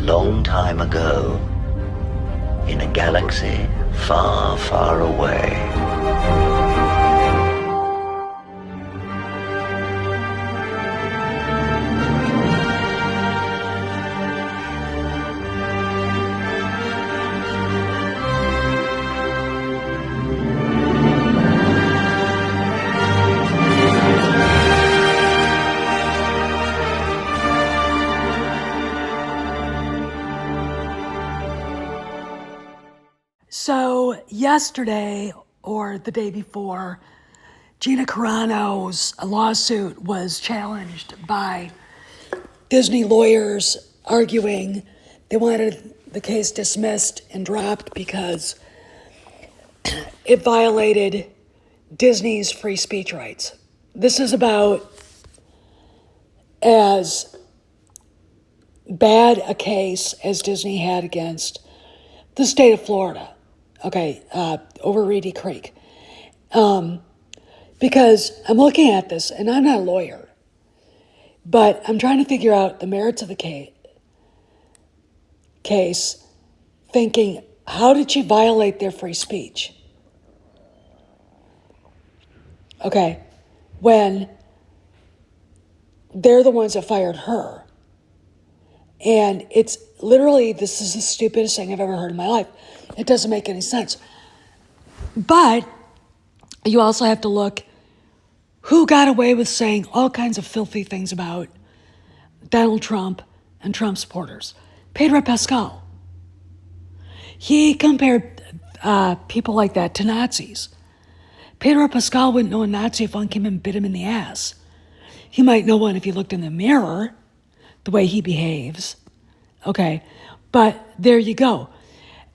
long time ago, in a galaxy far, far away. So yesterday, or the day before, Gina Carano's lawsuit was challenged by Disney lawyers arguing they wanted the case dismissed and dropped because it violated Disney's free speech rights. This is about as bad a case as Disney had against the state of Florida. Over Reedy Creek. Because I'm looking at this, and I'm not a lawyer, but I'm trying to figure out the merits of the case, thinking, how did she violate their free speech? Okay, when they're the ones that fired her. And it's literally, this is the stupidest thing I've ever heard in my life. It doesn't make any sense. But you also have to look who got away with saying all kinds of filthy things about Donald Trump and Trump supporters. Pedro Pascal. He compared people like that to Nazis. Pedro Pascal wouldn't know a Nazi if one came and bit him in the ass. He might know one if he looked in the mirror, the way he behaves. Okay, but there you go.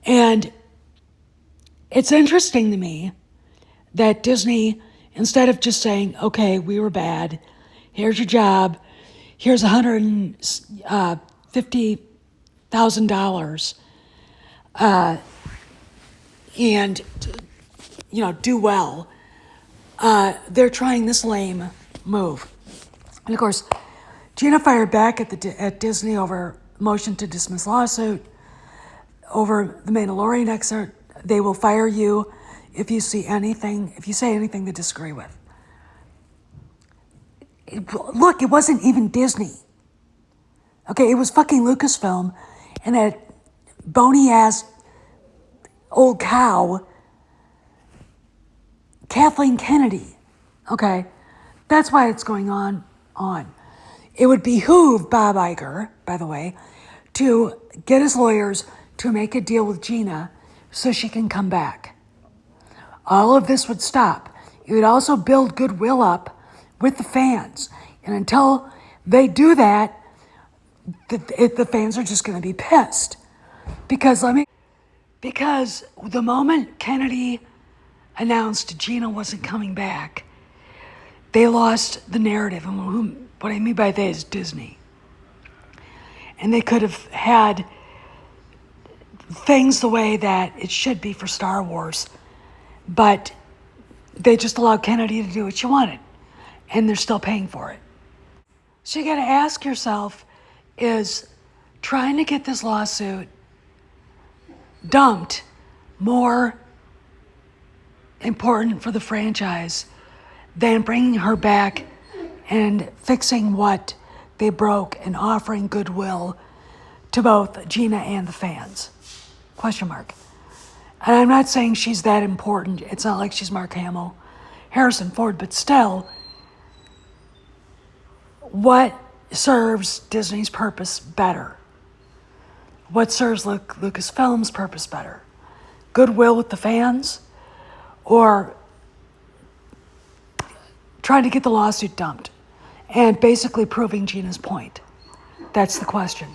And it's interesting to me that Disney, instead of just saying, okay, we were bad, here's your job, here's $150,000, and, do well, they're trying this lame move. And of course, Gina fired back at Disney over motion to dismiss lawsuit over the Mandalorian excerpt. They will fire you if you say anything they disagree with. Look, it wasn't even Disney. Okay, it was fucking Lucasfilm and that bony ass old cow, Kathleen Kennedy. Okay, that's why it's going on. It would behoove Bob Iger, by the way, to get his lawyers to make a deal with Gina so she can come back. All of this would stop. It would also build goodwill up with the fans. And until they do that, the fans are just going to be pissed. Because the moment Kennedy announced Gina wasn't coming back, they lost the narrative. And what I mean by that is Disney. And they could have had things the way that it should be for Star Wars, but they just allowed Kennedy to do what she wanted, and they're still paying for it. So you got to ask yourself, is trying to get this lawsuit dumped more important for the franchise than bringing her back and fixing what they broke and offering goodwill to both Gina and the fans? Question mark. And I'm not saying she's that important. It's not like she's Mark Hamill, Harrison Ford, but still, what serves Disney's purpose better? What serves Lucasfilm's purpose better? Goodwill with the fans, or trying to get the lawsuit dumped and basically proving Gina's point? That's the question.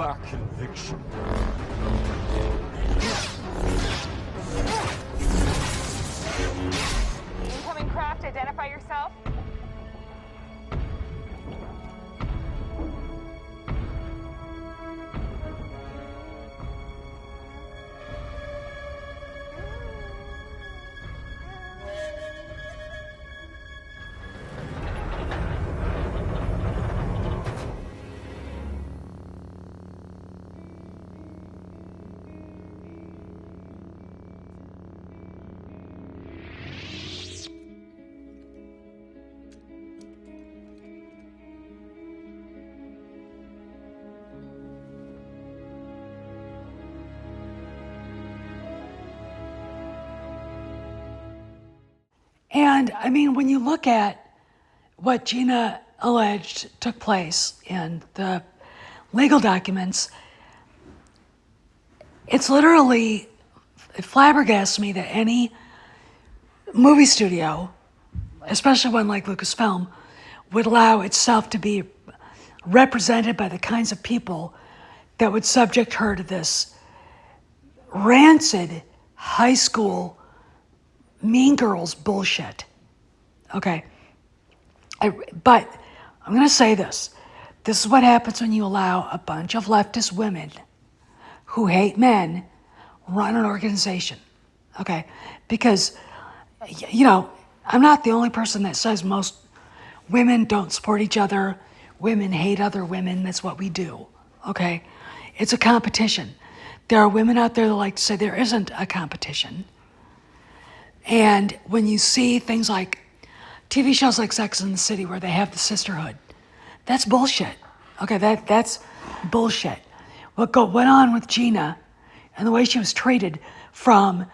our conviction. Incoming craft, identify yourself. And I mean, when you look at what Gina alleged took place in the legal documents, it's literally, it flabbergasts me that any movie studio, especially one like Lucasfilm, would allow itself to be represented by the kinds of people that would subject her to this rancid high school Mean Girls bullshit. Okay. But I'm going to say this. This is what happens when you allow a bunch of leftist women who hate men run an organization. Okay. Because, you know, I'm not the only person that says most women don't support each other. Women hate other women. That's what we do. Okay. It's a competition. There are women out there that like to say there isn't a competition. And when you see things like TV shows like Sex and the City where they have the sisterhood, that's bullshit. Okay, that's bullshit. What went on with Gina and the way she was treated from,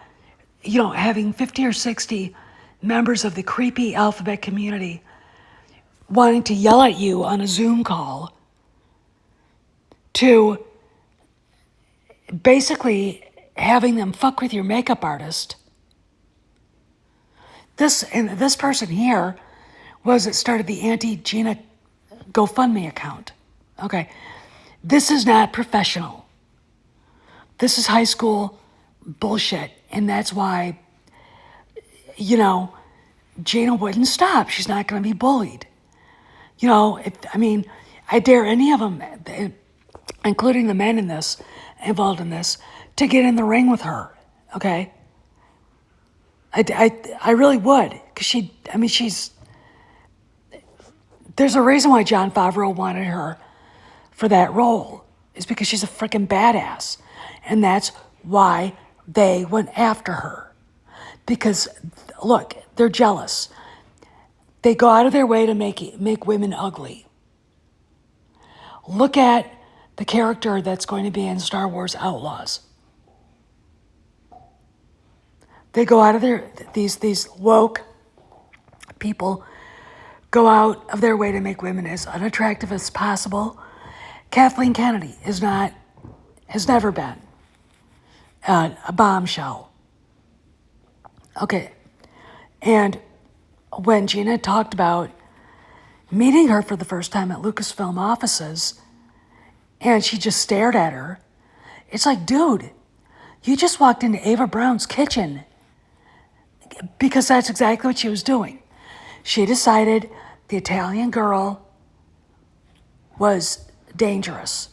you know, having 50 or 60 members of the creepy alphabet community wanting to yell at you on a Zoom call to basically having them fuck with your makeup artist. This person here was it started the anti-Gina GoFundMe account. Okay. This is not professional. This is high school bullshit. And that's why, you know, Gina wouldn't stop. She's not going to be bullied. You know, I dare any of them, including the men involved in this, to get in the ring with her. Okay. I really would, because there's a reason why Jon Favreau wanted her for that role, is because she's a freaking badass. And that's why they went after her. Because, look, they're jealous. They go out of their way to make women ugly. Look at the character that's going to be in Star Wars Outlaws. They go out of these woke people go out of their way to make women as unattractive as possible. Kathleen Kennedy has never been a bombshell. Okay. And when Gina talked about meeting her for the first time at Lucasfilm offices, and she just stared at her, it's like, dude, you just walked into Ava Brown's kitchen. Because that's exactly what she was doing. She decided the Italian girl was dangerous.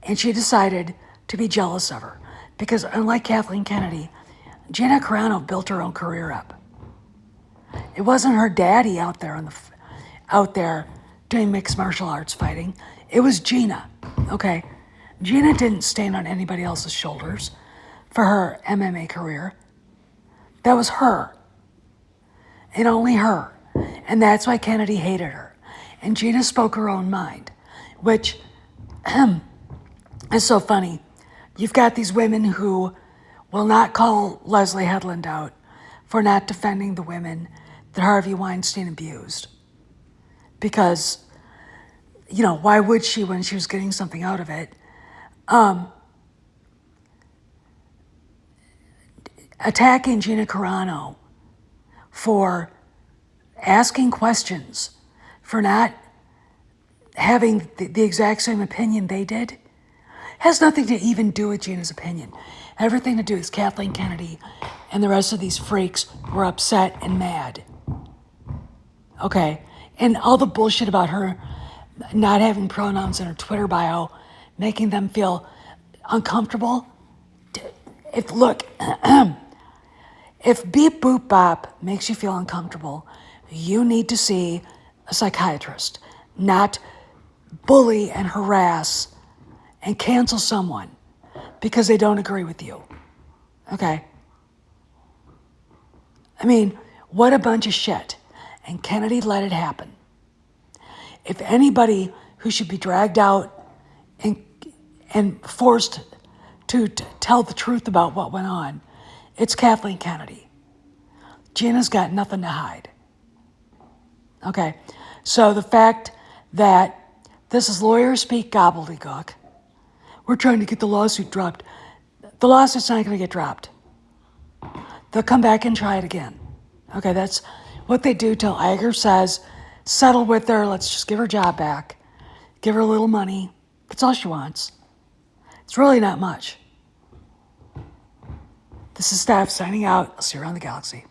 And she decided to be jealous of her. Because unlike Kathleen Kennedy, Gina Carano built her own career up. It wasn't her daddy out there doing mixed martial arts fighting. It was Gina, okay? Gina didn't stand on anybody else's shoulders for her MMA career. That was her. And only her. And that's why Kennedy hated her. And Gina spoke her own mind, which is so funny. You've got these women who will not call Leslie Headland out for not defending the women that Harvey Weinstein abused. Because, you know, why would she when she was getting something out of it? Attacking Gina Carano for asking questions, for not having the exact same opinion they did. Has nothing to even do with Gina's opinion. Everything to do with Kathleen Kennedy and the rest of these freaks were upset and mad. Okay? And all the bullshit about her not having pronouns in her Twitter bio, making them feel uncomfortable. If beep boop bop makes you feel uncomfortable, you need to see a psychiatrist, not bully and harass and cancel someone because they don't agree with you. Okay? I mean, what a bunch of shit. And Kennedy let it happen. If anybody who should be dragged out and forced to tell the truth about what went on, it's Kathleen Kennedy. Gina's got nothing to hide. Okay, so the fact that this is lawyer speak gobbledygook, we're trying to get the lawsuit dropped. The lawsuit's not going to get dropped. They'll come back and try it again. Okay, that's what they do till Iger says, settle with her, let's just give her job back. Give her a little money. That's all she wants. It's really not much. This is Steph signing out. I'll see you around the galaxy.